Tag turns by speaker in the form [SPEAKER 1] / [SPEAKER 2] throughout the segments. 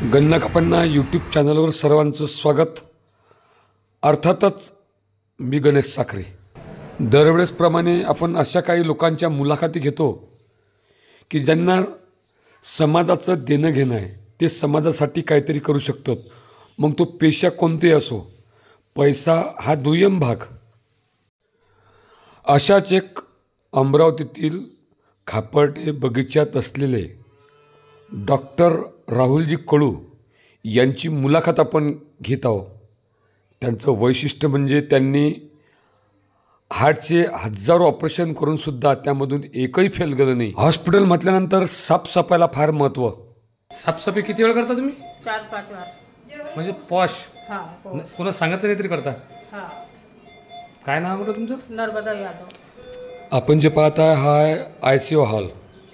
[SPEAKER 1] गणनाकापण्णा YouTube चॅनलवर सर्वांचं स्वागत। अर्थातच मी गणेश साखरे। दरवेळेसप्रमाणे आपण अशा काही लोकांच्या मुलाखती घेतो की ज्यांना समाजाचं देणं घेणं आहे, ते समाजासाठी काहीतरी करू शकतात। मग तो पेशा कोणतेही असो, पैसा हा दुय्यम भाग। अशाच एक अमरावतीतील खापर्डे बगीच्यात असलेले डॉक्टर राहुलजी कळू यांची मुलाखत आपण घेत आहोत। त्यांचं वैशिष्ट्य म्हणजे त्यांनी हार्टचे हजारो ऑपरेशन करूनसुद्धा त्यामधून एकही फेल गेलं नाही। हॉस्पिटल म्हटल्यानंतर साफसफाईला फार महत्त्व। साफसफाई किती वेळ करता तुम्ही?
[SPEAKER 2] 4-5 वेळा।
[SPEAKER 1] म्हणजे पॉश?
[SPEAKER 2] हां,
[SPEAKER 1] कोणा सांगितलं नाही तरी करता?
[SPEAKER 2] हां।
[SPEAKER 1] काय नाव म्हटलं तुमचं?
[SPEAKER 2] नर्मदा यादव।
[SPEAKER 1] आपण जे पाहताय हा ICU हॉल।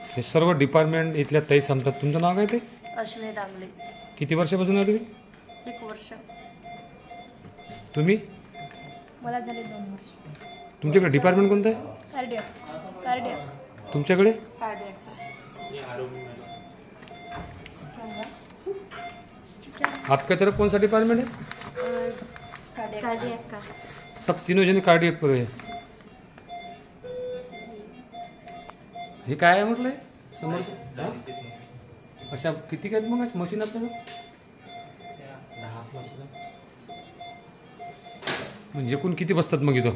[SPEAKER 1] हे सर्व डिपार्टमेंट इथल्या ताई सांगतात। तुमचं नाव काय ते?
[SPEAKER 2] अश्विनी दांगले।
[SPEAKER 1] किती वर्षापासून आहे तुम्ही?
[SPEAKER 2] 1 वर्ष।
[SPEAKER 1] तुम्ही?
[SPEAKER 3] मला झाले 2 वर्ष।
[SPEAKER 1] तुमच्याकडे डिपार्टमेंट कोणतं आहे?
[SPEAKER 3] कार्डियक।
[SPEAKER 1] तुमच्याकडे?
[SPEAKER 3] कार्डियकचा।
[SPEAKER 1] आपका तरफ कौन सा डिपार्टमेंट है?
[SPEAKER 3] कार्डियक का।
[SPEAKER 1] सब तीनों जन कार्डियक पर है। हे काय आहे म्हटलं समोर? अशा किती आहेत मग मशीन आपल्याला? 10 मशीन। म्हणजे एकूण किती बसतात मग इथं?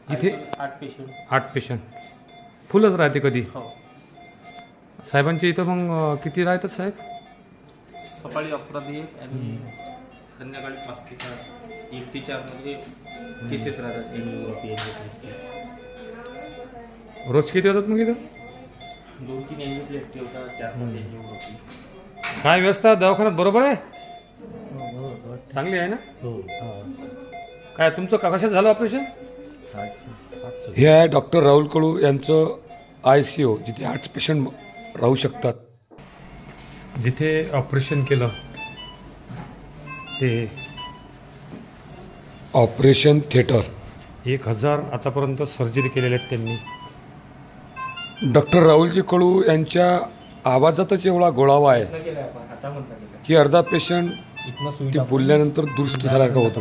[SPEAKER 1] इथे 8 पेशंट फुलच राहते कधी? साहेबांच्या इथं मग किती राहतात साहेब?
[SPEAKER 4] सकाळी 11 ते 1 आणि संध्याकाळी 5 ते 4 1 ते 4 मध्ये केसेस राहतात।
[SPEAKER 1] रोज किती होतात मग इथं?
[SPEAKER 4] 2-3 एनजीओ होतात, 4-5 एनजीओ।
[SPEAKER 1] काय व्यवस्था दवाखान्यात बरोबर आहे? चांगली आहे ना? काय तुमचं कशात झालं ऑपरेशन? हे आहे डॉक्टर राहुल कळू यांचं ICU, जिथे 8 पेशंट राहू शकतात। जिथे ऑपरेशन केलं ते ऑपरेशन थिएटर। 1000 आतापर्यंत सर्जरी केलेल्या आहेत त्यांनी। डॉक्टर राहुलजी कळू यांच्या आवाजातच एवढा गोळावा आहे की अर्धा पेशंट ते बोलल्यानंतर दुरुस्त झाल्यासारखं होतं।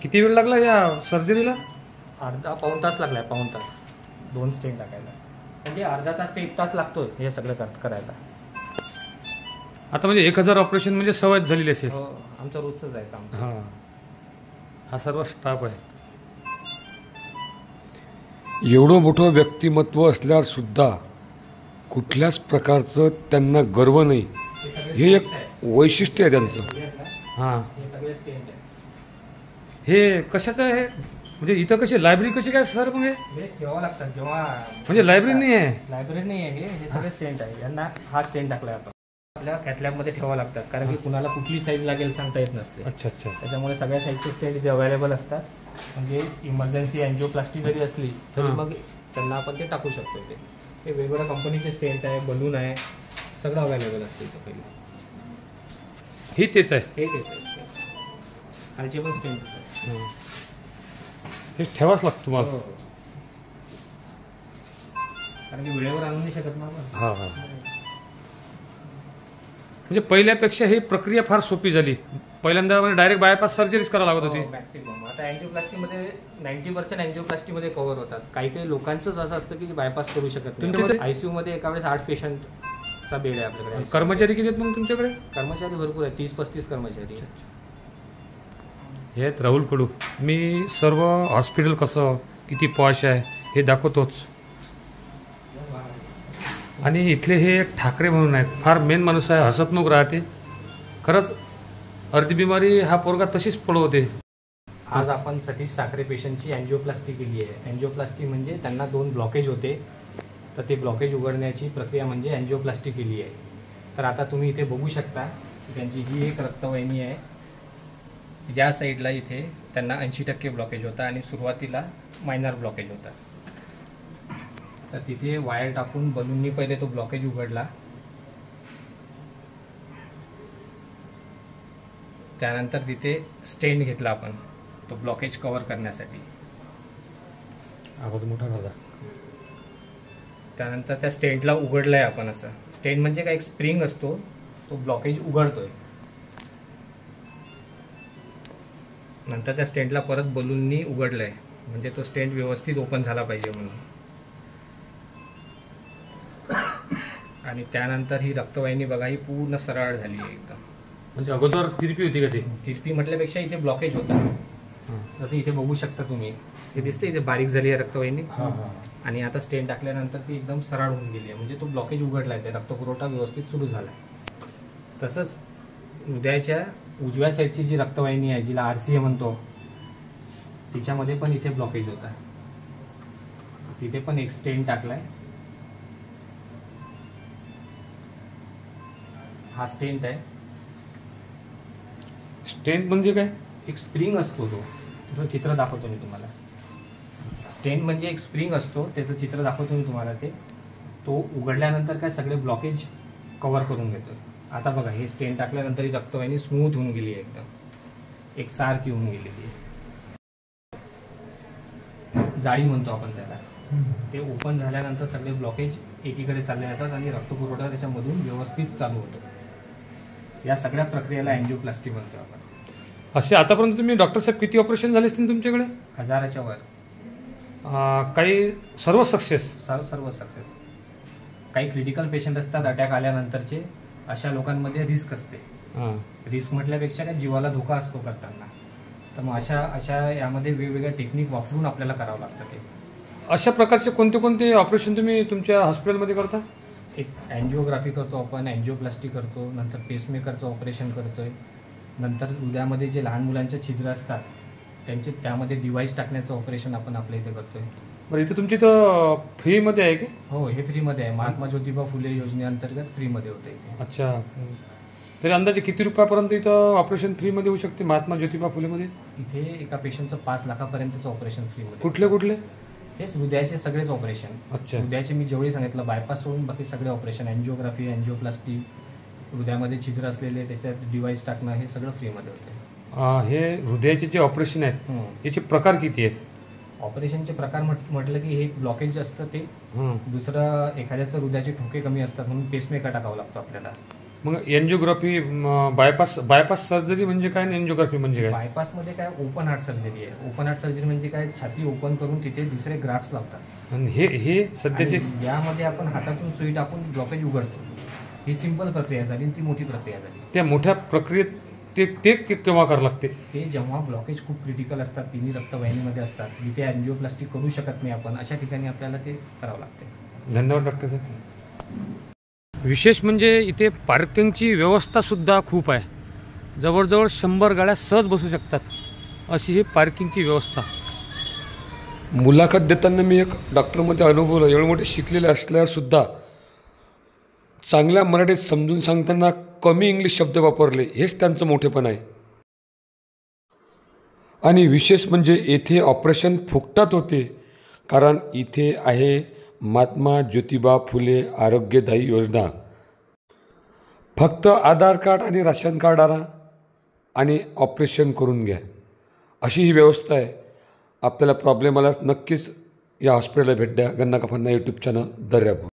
[SPEAKER 1] किती वेळ लागला या सर्जरीला?
[SPEAKER 5] पाऊण तास लागलाय। पाऊण तास 2 स्टेंट टाकायला, म्हणजे अर्धा तास ते 1 तास लागतोय हे सगळं करायला।
[SPEAKER 1] आता म्हणजे 1000 ऑपरेशन म्हणजे सवय झालेली असेल?
[SPEAKER 5] हो, आमचं रोजच आहे काम।
[SPEAKER 1] हां, हा सर्व स्टाफ आहे। एवढं मोठं व्यक्तिमत्व असल्यावर सुद्धा कुठल्याच प्रकारचं त्यांना गर्व नाही, हे एक वैशिष्ट्य आहे त्यांचं। हां, हे कशाचं आहे? म्हणजे इथं कशी लायब्ररी कशी काय सर? मग
[SPEAKER 5] हे ठेवावं लागतात जेव्हा,
[SPEAKER 1] म्हणजे लायब्ररी नाही आहे?
[SPEAKER 5] लायब्ररी नाही आहे, हे सगळे स्टेंट आहे। यांना हा स्टेंट टाकला जातो, आपल्या कॅथलॅबमध्ये ठेवावं लागतात, कारण की कुणाला कुठली साईज लागेल सांगता येत नसते।
[SPEAKER 1] अच्छा अच्छा।
[SPEAKER 5] त्याच्यामुळे सगळ्या साईजचे स्टेंट इथे अवेलेबल असतात। म्हणजे इमर्जन्सी एन्जिओप्लास्टी जरी असली तरी मग त्यांना आपण ते टाकू शकतो। ते वेगवेगळ्या कंपनीचे स्टेंट आहे, बलून आहे, सगळं अवेलेबल असतं इथं पहिले।
[SPEAKER 1] हे तेच आहे?
[SPEAKER 5] हे तेच आहे, खालचे पण स्टेंट आहे।
[SPEAKER 1] हे ठेवाच लागतं तुम्हाला?
[SPEAKER 5] कारण की वेळेवर आणू नाही शकत ना आपण।
[SPEAKER 1] हां हां, म्हणजे पहिल्यापेक्षा ही प्रक्रिया फार सोपी झाली। पहिल्यांदा डायरेक्ट बायपास सर्जरीच करावं लागत होती
[SPEAKER 5] मॅक्सिमम। आता एन्जिओप्लास्टीमध्ये 90% एन्जिओप्लास्टीमध्ये कव्हर होतात। काही लोकांचंच असं असतं की बायपास करू शकत नाही। ICU मध्ये एका वेळेस 8 पेशंटचा बेड आहे आपल्याकडे।
[SPEAKER 1] कर्मचारी किती आहेत मग तुमच्याकडे?
[SPEAKER 5] कर्मचारी भरपूर आहे, 30-35 कर्मचारी।
[SPEAKER 1] हे आहेत राहुल कळू। मी सर्व हॉस्पिटल कसं किती पॉश आहे हे दाखवतोच। आणि इथले हे एक ठाकरे म्हणून आहेत, फार मेन माणूस आहे, हसतमुख राहते। खरंच अर्धी बिमारी हा पोरगा तशीच पळवते।
[SPEAKER 5] आज आपण सतीश साखरे पेशंटची एन्जिओप्लास्टी केली आहे। एन्जिओप्लास्टी म्हणजे त्यांना 2 ब्लॉकेज होते, तर ते ब्लॉकेज उघडण्याची प्रक्रिया म्हणजे एन्जिओप्लास्टी केली आहे। तर आता तुम्ही इथे बघू शकता की त्यांची ही एक रक्तवाहिनी आहे। या साईडला इथे त्यांना 80% ब्लॉकेज होता आणि सुरुवातीला मायनर ब्लॉकेज होता। तर तिथे वायर टाकून बलूननी पहिले तो ब्लॉकेज उघडला, त्यानंतर तिथे स्टेंट घेतला आपण तो ब्लॉकेज कव्हर करण्यासाठी।
[SPEAKER 1] आवाज मोठा झाला।
[SPEAKER 5] त्यानंतर त्या स्टेंटला उघडलं आहे आपण. असं स्टेंट म्हणजे काय, एक स्प्रिंग असतो, तो ब्लॉकेज उघडतोय. नंतर त्या स्टेंटला परत बलूननी उघडलं आहे, म्हणजे तो स्टेंट व्यवस्थित ओपन झाला पाहिजे म्हणून. आणि त्यानंतर ही रक्तवाहिनी बघा, ही पूर्ण सरळ झाली आहे एकदम.
[SPEAKER 1] म्हणजे अगोदर तिरपी होती का ती?
[SPEAKER 5] तिरपी म्हटल्यापेक्षा इथे ब्लॉकेज होता. जसं इथे बघू शकता तुम्ही, हे दिसते इथे बारीक झाली आहे रक्तवाहिनी. आणि आता स्टेंट टाकल्यानंतर ती एकदम सरळ होऊन गेली आहे, म्हणजे तो ब्लॉकेज उघडला आहे, रक्तपुरवठा व्यवस्थित सुरू झाला आहे. तसंच हृदयाच्या उजव्या साईडची जी रक्तवाहिनी आहे, जिला RCA म्हणतो, तिच्यामध्ये पण इथे ब्लॉकेज होता. तिथे पण एक स्टेंट टाकलाय. हा स्टेंट आहे.
[SPEAKER 1] स्टेंट म्हणजे काय?
[SPEAKER 5] एक स्प्रिंग असतो, तो त्याचं चित्र दाखवतो मी तुम्हाला. स्टेंट म्हणजे एक स्प्रिंग असतो, त्याचं चित्र दाखवतो मी तुम्हाला. तो उघडल्यानंतर काय सगळे ब्लॉकेज कव्हर करून घेतो. आता बघा, हे स्टेंट टाकल्यानंतर ही रक्तवाहिनी स्मूथ होऊन गेली आहे, एकदम एकसारखी होऊन गेलेली आहे. जाळी म्हणतो आपण त्याला. ते ओपन झाल्यानंतर सगळे ब्लॉकेज एकीकडे चालले जातात आणि रक्तपुरवठा त्याच्यामधून व्यवस्थित चालू होतो. या सगळ्या प्रक्रियेला अँजिओप्लास्टी म्हणतो आपण.
[SPEAKER 1] असे आतापर्यंत तुम्ही डॉक्टर साहेब किती ऑपरेशन झाले असतील तुमच्याकडे?
[SPEAKER 5] 1000च्या वर.
[SPEAKER 1] काही सर्व सक्सेस?
[SPEAKER 5] सर्व सक्सेस. काही क्रिटिकल पेशंट असतात अटॅक आल्यानंतरचे, अशा लोकांमध्ये रिस्क असते. रिस्क म्हटल्यापेक्षा काय जीवाला धोका असतो करताना. तर मग अशा यामध्ये वेगवेगळ्या टेक्निक वापरून आपल्याला करावं लागतं. ते
[SPEAKER 1] अशा प्रकारचे कोणते कोणते ऑपरेशन तुम्ही तुमच्या हॉस्पिटलमध्ये करता?
[SPEAKER 5] एक अँजिओग्राफी करतो आपण, अँजिओप्लास्टी करतो, नंतर पेसमेकरचं ऑपरेशन करतोय, नंतर हृदयामध्ये जे लहान मुलांचे छिद्र असतात त्यामध्ये डिव्हाइस टाकण्याचं ऑपरेशन आपण आपल्या इथे करतोय.
[SPEAKER 1] बरं, इथे तुमची इथं फ्रीमध्ये आहे की?
[SPEAKER 5] हो, हे फ्रीमध्ये आहे. महात्मा ज्योतिबा फुले योजनेअंतर्गत फ्रीमध्ये होतं इथे.
[SPEAKER 1] अच्छा. तरी अंदाजे किती रुपयापर्यंत इथं ऑपरेशन फ्रीमध्ये होऊ शकते महात्मा ज्योतिबा फुलेमध्ये?
[SPEAKER 5] इथे एका पेशंटचं 5 लाखापर्यंतचं ऑपरेशन फ्रीमध्ये.
[SPEAKER 1] कुठले कुठले?
[SPEAKER 5] हेच हृदयाचे सगळेच ऑपरेशन.
[SPEAKER 1] अच्छा.
[SPEAKER 5] हृदयाचे मी जेवढे सांगितलं, बायपास सोडून बाकी सगळे ऑपरेशन, अँजिओग्राफी, अँजिओप्लास्टी, हृदयामध्ये छिद्र असलेले त्याच्यात डिव्हाइस टाकणं, हे सगळं फ्रीमध्ये होतं.
[SPEAKER 1] हे हृदयाचे जे ऑपरेशन आहेत याचे प्रकार किती आहेत?
[SPEAKER 5] ऑपरेशनचे प्रकार म्हटलं की हे ब्लॉकेज असतं ते. दुसरं, एखाद्याचं हृदयाचे ठोके कमी असतात म्हणून पेसमेकर टाकावं लागतो आपल्याला.
[SPEAKER 1] मग एन्जिओग्राफी, बायपास सर्जरी म्हणजे काय आणि एन्जिओग्राफी म्हणजे काय?
[SPEAKER 5] बायपासमध्ये काय ओपन हार्ट सर्जरी आहे. ओपन हार्ट सर्जरी म्हणजे काय, छाती ओपन करून तिथे दुसरे ग्राफ्ट्स लावतात.
[SPEAKER 1] आणि हे सध्याचे
[SPEAKER 5] यामध्ये आपण हातातून सुई टाकून ब्लॉकेज उघडतो. ही सिंपल प्रक्रिया झाली आणि ती मोठी प्रक्रिया झाली.
[SPEAKER 1] त्या मोठ्या प्रक्रियेत ते केव्हा करावं लागते?
[SPEAKER 5] ते जेव्हा ब्लॉकेज खूप क्रिटिकल असतात, तिन्ही रक्तवाहिनीमध्ये असतात, जिथे अँजिओप्लास्टी करू शकत नाही आपण, अशा ठिकाणी आपल्याला ते करावं लागते.
[SPEAKER 1] धन्यवाद डॉक्टर साहेब. विशेष म्हणजे इथे पार्किंगची व्यवस्थासुद्धा खूप आहे. जवळजवळ 100 गाड्या सहज बसू शकतात अशी ही पार्किंगची व्यवस्था. मुलाखत देताना मी एक डॉक्टरमध्ये अनुभवलं, एवढे मोठे शिकलेले असल्यावरसुद्धा चांगल्या मराठीत समजून सांगताना कमी इंग्लिश शब्द वापरले, हेच त्यांचं मोठेपण आहे. आणि विशेष म्हणजे येथे ऑपरेशन फुकटात होते, कारण इथे आहे महात्मा ज्योतिबा फुले आरोग्यदायी योजना. फक्त आधार कार्ड आणि राशन कार्ड आणा आणि ऑपरेशन करून घ्या, अशी ही व्यवस्था आहे. आपल्याला प्रॉब्लेम आल्यास नक्कीच या हॉस्पिटलला भेट द्या. गन्ना का फन्ना यूट्यूब चॅनल दर्यापूर.